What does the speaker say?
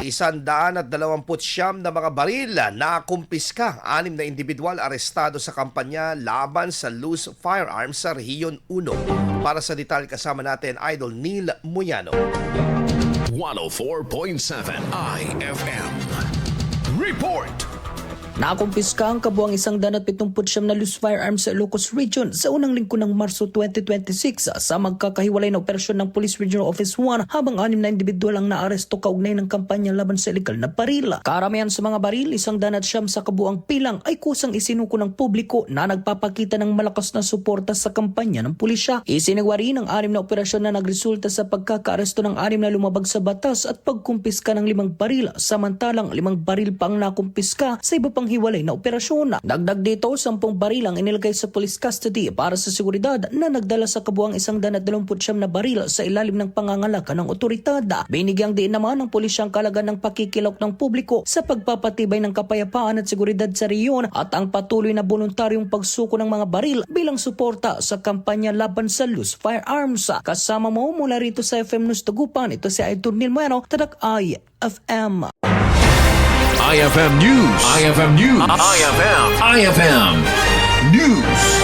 129 na mga baril na kumpiska. 6 na individual arestado sa kampanya laban sa loose firearms sa Rehiyon 1. Para sa detalye kasama natin, Idol Neil Muyano. 104.7 IFM. Report! Nakumpiska ang kabuang 179 na loose firearms sa Ilocos Region sa unang linggo ng Marso 2026 sa magkakahiwalay na operasyon ng Police Regional Office 1 habang 6 na individual ang naaresto kaugnay ng kampanya laban sa illegal na baril. Karamihan sa mga baril, 109 sa kabuang pilang ay kusang isinuko ng publiko na nagpapakita ng malakas na suporta sa kampanya ng pulisya. Isinagawa rin ang 6 na operasyon na nagresulta sa pagkakaaresto ng 6 na lumabag sa batas at pagkumpiska ng 5 baril, samantalang 5 baril pa ang nakumpiska sa iba pang hiwalay na operasyon. Dagdag dito, 10 baril ang inilagay sa police custody para sa seguridad na nagdala sa kabuang 129 na baril sa ilalim ng pangangalaga ng otoridad. Binigyang diin naman ng pulisya ang kalagan ng pakikilok ng publiko sa pagpapatibay ng kapayapaan at seguridad sa rehiyon at ang patuloy na voluntaryong pagsuko ng mga baril bilang suporta sa kampanya laban sa loose firearms. Kasama mo mula rito sa FM News Tagupan, ito si Idol Neil Muyano, Tadak IFM. IFM News. IFM News. IFM News.